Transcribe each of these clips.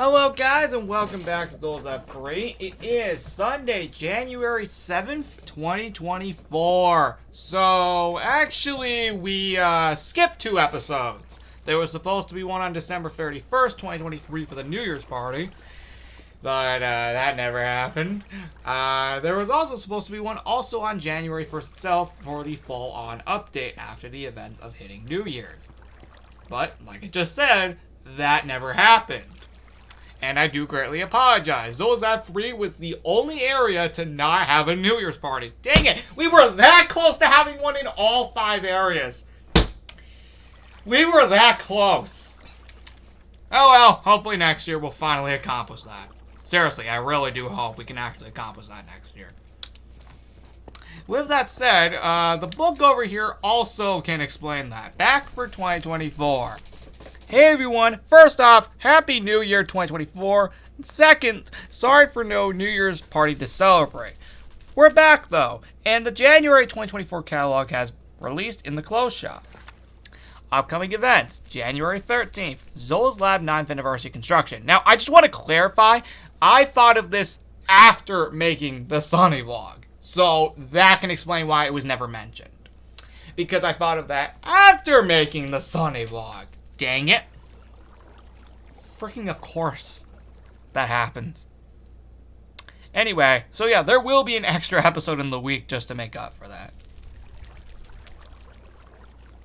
Hello guys and welcome back to Those That Free. It is Sunday, January 7th, 2024. So, actually, we skipped 2 episodes. There was supposed to be one on December 31st, 2023 for the New Year's party. But that never happened. There was also supposed to be one also on January 1st itself for the full-on update after the events of hitting New Year's. But, like I just said, that never happened. And I do greatly apologize. Those That Free was the only area to not have a New Year's party. Dang it! We were that close to having one in all 5 areas. We were that close. Oh well, hopefully next year we'll finally accomplish that. Seriously, I really do hope we can actually accomplish that next year. With that said, the book over here also can explain that. Back for 2024. Hey everyone, first off, Happy New Year 2024. And second, sorry for no New Year's party to celebrate. We're back though, and the January 2024 catalog has released in the clothes shop. Upcoming events, January 13th, Zola's Lab 9th Anniversary Construction. Now, I just want to clarify, I thought of this after making the Sunny vlog, so that can explain why it was never mentioned. Because I thought of that after making the Sunny vlog. Dang it. Freaking of course that happens. Anyway, so yeah, there will be an extra episode in the week just to make up for that.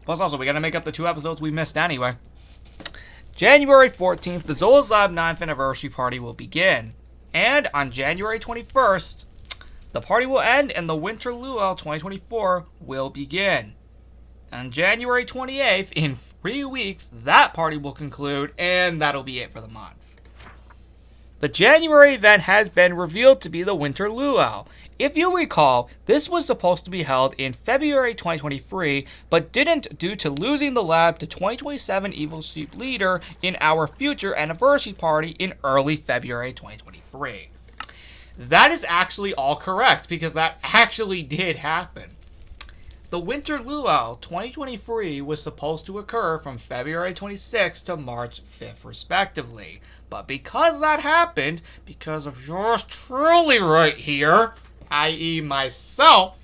Plus also, we gotta make up the 2 episodes we missed anyway. January 14th, the Zola's Lab 9th Anniversary Party will begin. And on January 21st, the party will end and the Winter Luau 2024 will begin. On January 28th, in 3 weeks, that party will conclude, and that'll be it for the month. The January event has been revealed to be the Winter Luau. If you recall, this was supposed to be held in February 2023, but didn't due to losing the lab to 2027 Evil Sheep Leader in our future anniversary party in early February 2023. That is actually all correct, because that actually did happen. The Winter Luau 2023 was supposed to occur from February 26th to March 5th respectively. But because that happened, because of yours truly right here, i.e. myself,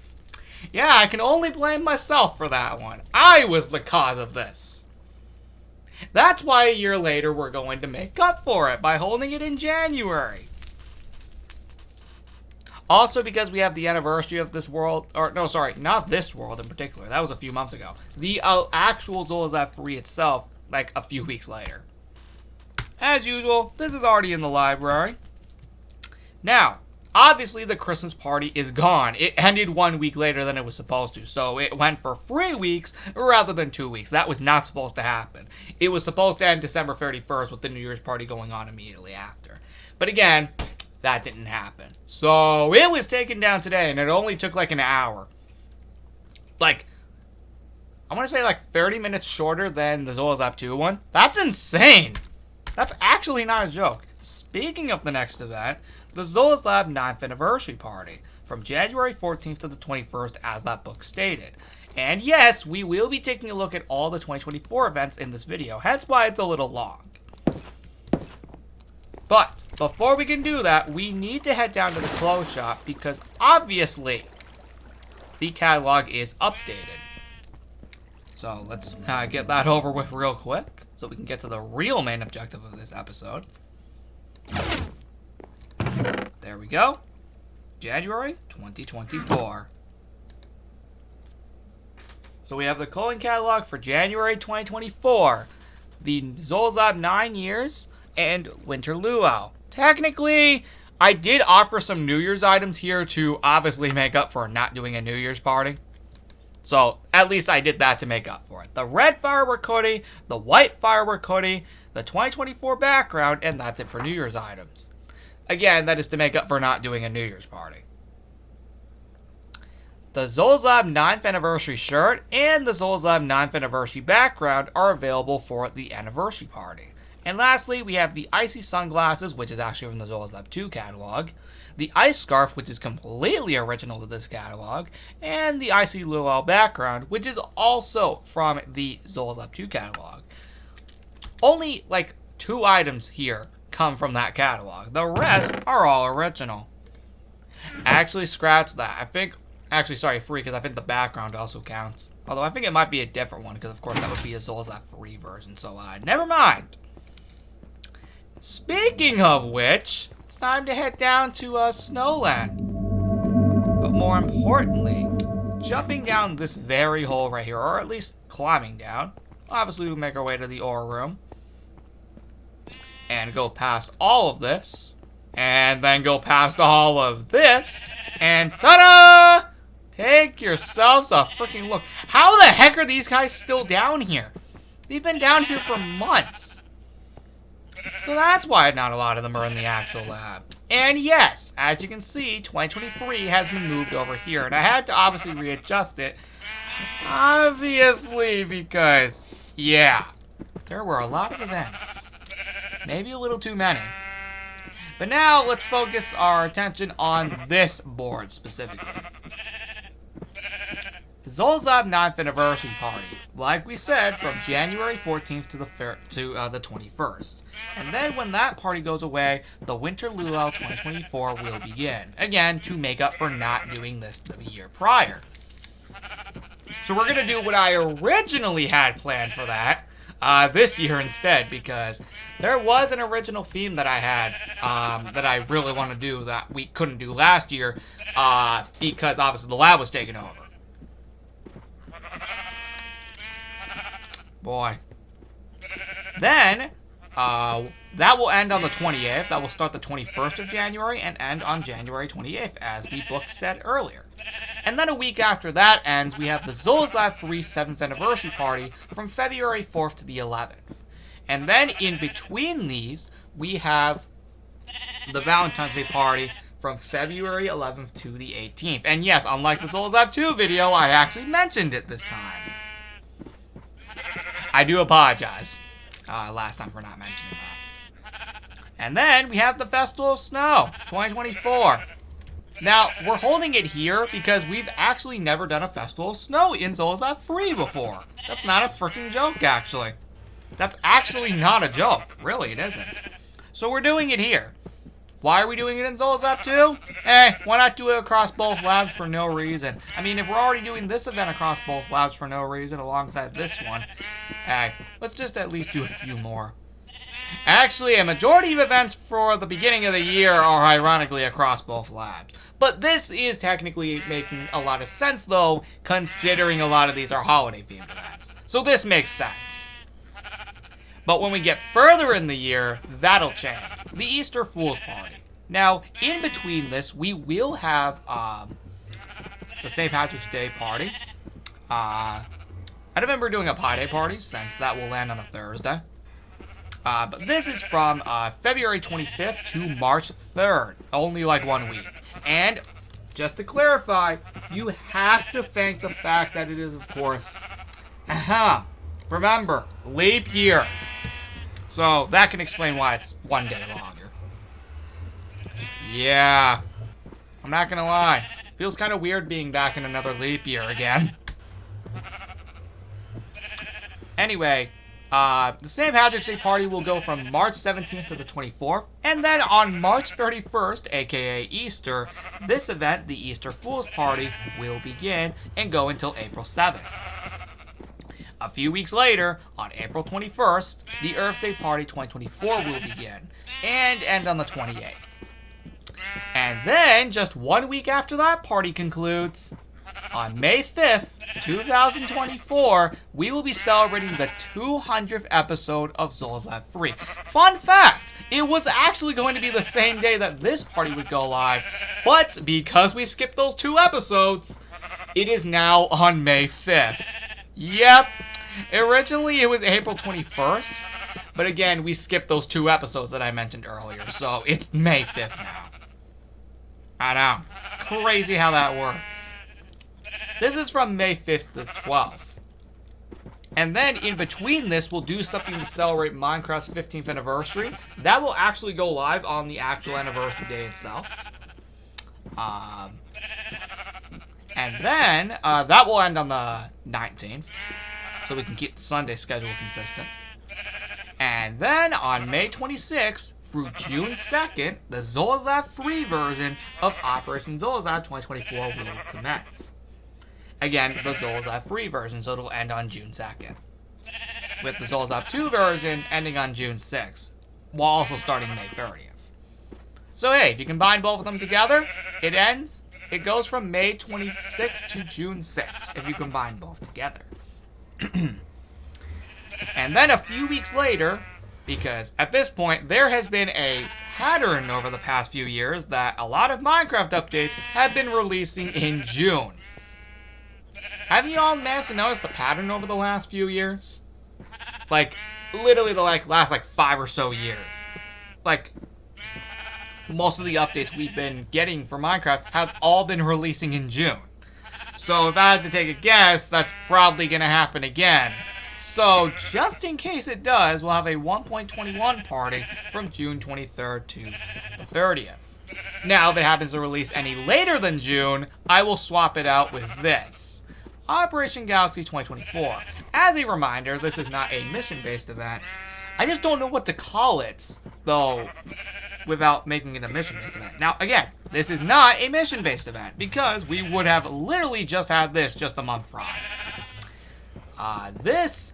yeah, I can only blame myself for that one. I was the cause of this. That's why a year later we're going to make up for it by holding it in January. Also, because we have the anniversary of this world, or no, sorry, not this world in particular. That was a few months ago. The actual Zola's Lab Free itself, like a few weeks later. As usual, this is already in the library. Now, obviously the Christmas party is gone. It ended 1 week later than it was supposed to, so it went for 3 weeks rather than 2 weeks. That was not supposed to happen. It was supposed to end December 31st with the New Year's party going on immediately after. But again, that didn't happen. So it was taken down today, and it only took like an hour. Like, I want to say like 30 minutes shorter than the Zola's Lab 2 one. That's insane. That's actually not a joke. Speaking of the next event, the Zola's Lab 9th Anniversary Party, from January 14th to the 21st, as that book stated. And yes, we will be taking a look at all the 2024 events in this video, hence why it's a little long. But before we can do that, we need to head down to the clothes shop because obviously the catalog is updated. So let's get that over with real quick so we can get to the real main objective of this episode. There we go. January 2024. So we have the clothing catalog for January 2024. The Zola's Lab 9 years and Winter Luau. Technically, I did offer some New Year's items here to obviously make up for not doing a New Year's party. So, at least I did that to make up for it. The red firework hoodie, the white firework hoodie, the 2024 background, and that's it for New Year's items. Again, that is to make up for not doing a New Year's party. The Zola's Lab 9th Anniversary shirt and the Zola's Lab 9th Anniversary background are available for the anniversary party. And lastly, we have the Icy Sunglasses, which is actually from the Zola's Lab 2 catalog, the Ice Scarf, which is completely original to this catalog, and the Icy Luau background, which is also from the Zola's Lab 2 catalog. Only, like, 2 items here come from that catalog. The rest are all original. Actually, scratch that. I think... Actually, sorry, free, because I think the background also counts. Although I think it might be a different one, because of course that would be a Zolzat free version, so never mind. Speaking of which, it's time to head down to Snowland. But more importantly, jumping down this very hole right here, or at least climbing down. Obviously, we'll make our way to the ore room. And go past all of this. And then go past all of this. And ta-da! Take yourselves a freaking look. How the heck are these guys still down here? They've been down here for months. So that's why not a lot of them are in the actual lab. And yes, as you can see, 2023 has been moved over here. And I had to obviously readjust it. Obviously, because, yeah, there were a lot of events. Maybe a little too many. But now, let's focus our attention on this board specifically. The Zolzab 9th Anniversary Party, like we said, from January 14th to the 21st. And then when that party goes away, the Winter Luau 2024 will begin. Again, to make up for not doing this the year prior. So we're going to do what I originally had planned for that this year instead, because there was an original theme that I had that I really want to do that we couldn't do last year because obviously the lab was taken over. Boy. Then, that will end on the 28th. That will start the 21st of January and end on January 28th, as the book said earlier. And then a week after that ends, we have the Zolzat Free 7th Anniversary Party from February 4th to the 11th. And then in between these, we have the Valentine's Day Party from February 11th to the 18th. And yes, unlike the Zolzat 2 video, I actually mentioned it this time. I do apologize last time for not mentioning that. And then we have the Festival of Snow 2024. Now, we're holding it here because we've actually never done a Festival of Snow in Zolzat Free before. That's not a freaking joke, actually. That's actually not a joke. Really, it isn't. So we're doing it here. Why are we doing it in Zolzat 2? Why not do it across both labs for no reason? I mean, if we're already doing this event across both labs for no reason alongside this one, let's just at least do a few more. Actually, a majority of events for the beginning of the year are ironically across both labs. But this is technically making a lot of sense, though, considering a lot of these are holiday-themed events. So this makes sense. But when we get further in the year, that'll change. The Easter Fool's Party. Now, in between this, we will have the St. Patrick's Day Party. I don't remember doing a Pi Day Party, since that will land on a Thursday. But this is from February 25th to March 3rd. Only like 1 week. And, just to clarify, you have to thank the fact that it is, of course, remember, leap year. So, that can explain why it's 1 day longer. Yeah. I'm not gonna lie. Feels kind of weird being back in another leap year again. Anyway, the St. Patrick's Day Party will go from March 17th to the 24th. And then on March 31st, aka Easter, this event, the Easter Fool's Party, will begin and go until April 7th. A few weeks later, on April 21st, the Earth Day Party 2024 will begin, and end on the 28th. And then, just 1 week after that party concludes, on May 5th, 2024, we will be celebrating the 200th episode of Zolzat Free. Fun fact, it was actually going to be the same day that this party would go live, but because we skipped those 2 episodes, it is now on May 5th. Yep. Originally, it was April 21st, but again, we skipped those 2 episodes that I mentioned earlier, so it's May 5th now. I know. Crazy how that works. This is from May 5th to the 12th. And then, in between this, we'll do something to celebrate Minecraft's 15th anniversary. That will actually go live on the actual anniversary day itself. And then, that will end on the 19th. So we can keep the Sunday schedule consistent. And then on May 26th, through June 2nd, the Zolazab free version of Operation Zolazab 2024 will commence. Again, the Zolazab free version, so it'll end on June 2nd. With the Zolazab 2 version ending on June 6th, while also starting May 30th. So hey, if you combine both of them together, it goes from May 26th to June 6th, if you combine both together. And then a few weeks later, because at this point, there has been a pattern over the past few years that a lot of Minecraft updates have been releasing in June. Have you all managed to notice the pattern over the last few years? Like, literally the last 5 or so years. Like, most of the updates we've been getting for Minecraft have all been releasing in June. So if I had to take a guess, that's probably going to happen again. So just in case it does, we'll have a 1.21 party from June 23rd to the 30th. Now, if it happens to release any later than June, I will swap it out with this. Operation Galaxy 2024. As a reminder, this is not a mission-based event. I just don't know what to call it, though, without making it a mission-based event. Now, again, this is not a mission-based event, because we would have literally just had this just a month prior.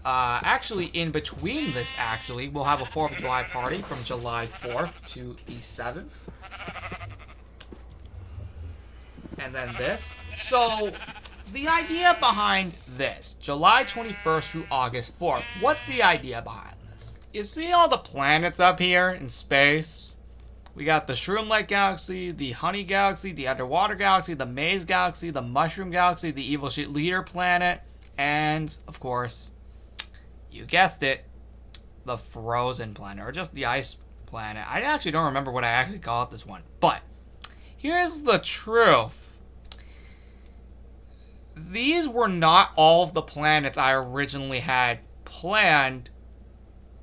Actually, in between this, we'll have a 4th of July party from July 4th to the 7th. And then this. So, the idea behind this, July 21st through August 4th, what's the idea behind this? You see all the planets up here in space? We got the Shroom-like Galaxy, the Honey Galaxy, the Underwater Galaxy, the Maze Galaxy, the Mushroom Galaxy, the Evil Shit Leader Planet, and, of course, you guessed it, the Frozen Planet, or just the Ice Planet. I actually don't remember what I actually called this one, but here's the truth. These were not all of the planets I originally had planned,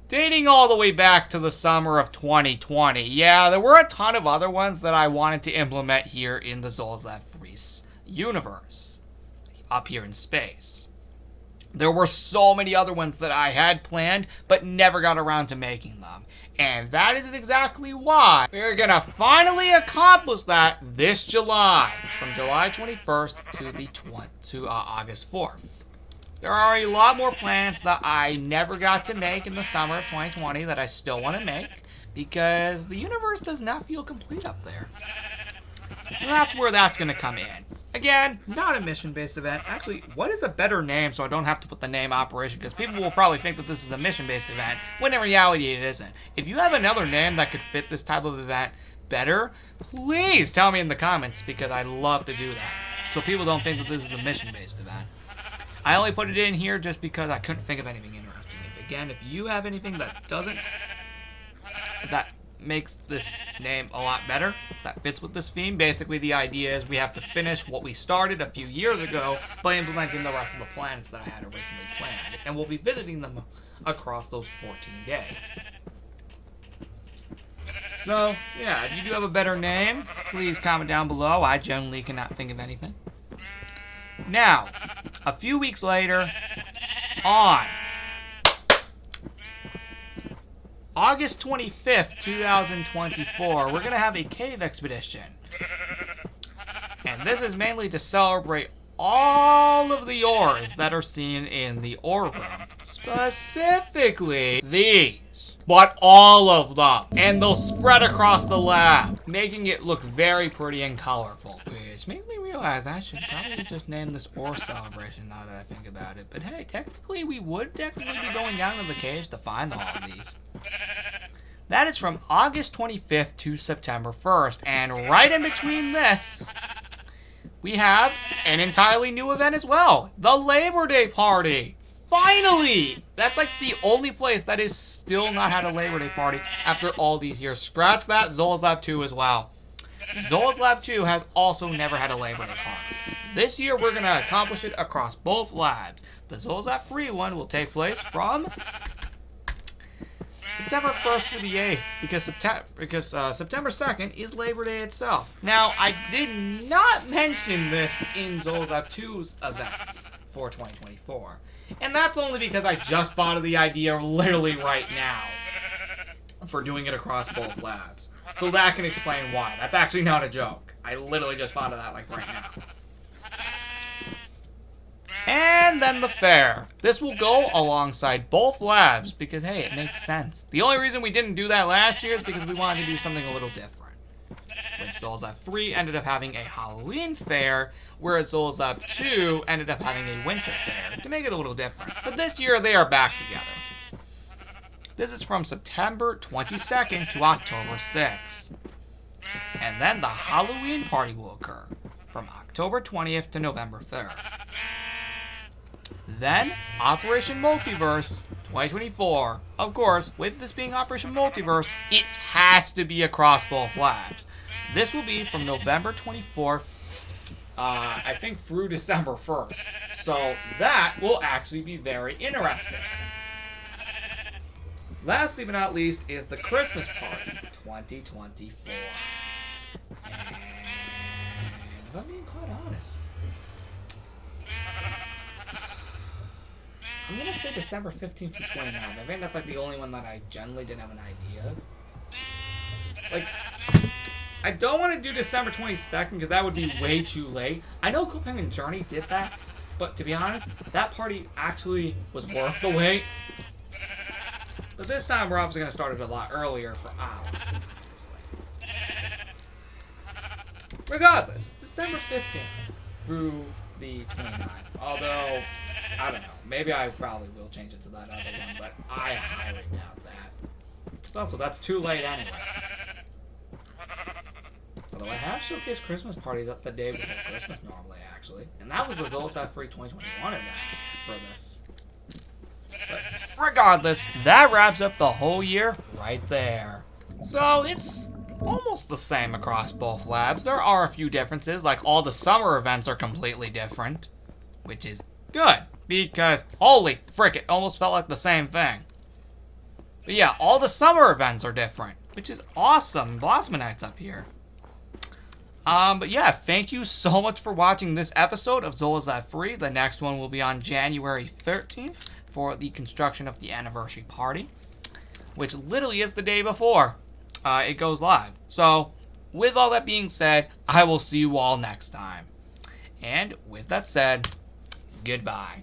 dating all the way back to the summer of 2020. Yeah, there were a ton of other ones that I wanted to implement here in the Zolazab Free universe, up here in space. There were so many other ones that I had planned, but never got around to making them. And that is exactly why we're gonna finally accomplish that this July, from July 21st to August 4th. There are a lot more plans that I never got to make in the summer of 2020 that I still want to make, because the universe does not feel complete up there. So that's where that's gonna come in. Again, not a mission-based event. Actually, what is a better name so I don't have to put the name Operation? Because people will probably think that this is a mission-based event, when in reality it isn't. If you have another name that could fit this type of event better, please tell me in the comments, because I'd love to do that. So people don't think that this is a mission-based event. I only put it in here just because I couldn't think of anything interesting. Again, if you have anything that makes this name a lot better, that fits with this theme. Basically, the idea is we have to finish what we started a few years ago by implementing the rest of the planets that I had originally planned. And we'll be visiting them across those 14 days. So, yeah, if you do have a better name, please comment down below. I generally cannot think of anything. Now, a few weeks later, on August 25th, 2024, we're going to have a cave expedition. And this is mainly to celebrate all of the ores that are seen in the ore room. Specifically, these. But all of them. And they'll spread across the lab, making it look very pretty and colorful. Which makes me realize I should probably just name this ore celebration now that I think about it. But hey, technically we would be going down to the caves to find all of these. That is from August 25th to September 1st. And right in between this, we have an entirely new event as well. The Labor Day party. Finally! That's like the only place that is still not had a Labor Day party after all these years. Scratch that, Zolazab 2 as well. Zolazab 2 has also never had a Labor Day party. This year we're going to accomplish it across both labs. The Zolazab free one will take place from September 1st through the 8th, because September 2nd is Labor Day itself. Now, I did not mention this in Zolazab 2's events for 2024, and that's only because I just thought of the idea literally right now. for doing it across both labs. So that can explain why. That's actually not a joke. I literally just found that like right now. And then the fair. This will go alongside both labs because, hey, it makes sense. The only reason we didn't do that last year is because we wanted to do something a little different. When Zolas Lab 3 ended up having a Halloween fair, whereas Zolas Lab 2 ended up having a winter fair, to make it a little different. But this year, they are back together. This is from September 22nd to October 6th. And then the Halloween party will occur from October 20th to November 3rd. Then, Operation Multiverse 2024. Of course, with this being Operation Multiverse, it has to be across both labs. This will be from November 24th, I think through December 1st. So that will actually be very interesting. Lastly but not least is the Christmas Party 2024. And if I'm being quite honest, I'm gonna say December 15th to 29th. I think that's like the only one that I generally didn't have an idea. Like, I don't want to do December 22nd because that would be way too late. I know Copenhagen Journey did that, but to be honest, that party actually was worth the wait. But this time we're obviously gonna start it a lot earlier for hours. Regardless, December 15th through the 29th. Although, I don't know. Maybe I probably will change it to that other one, but I highly doubt that. Also, that's too late anyway. Although I have showcased Christmas parties up the day before Christmas normally, actually. And that was the Zolas Lab 3 2021 event for this. But regardless, that wraps up the whole year right there. So it's almost the same across both labs. There are a few differences, like all the summer events are completely different, which is good, because holy frick, it almost felt like the same thing. But yeah, all the summer events are different, which is awesome. Blossom Night's up here. But yeah, thank you so much for watching this episode of Zolas Lab 3. The next one will be on January 13th for the construction of the anniversary party, which literally is the day before it goes live. So, with all that being said, I will see you all next time. And with that said, goodbye.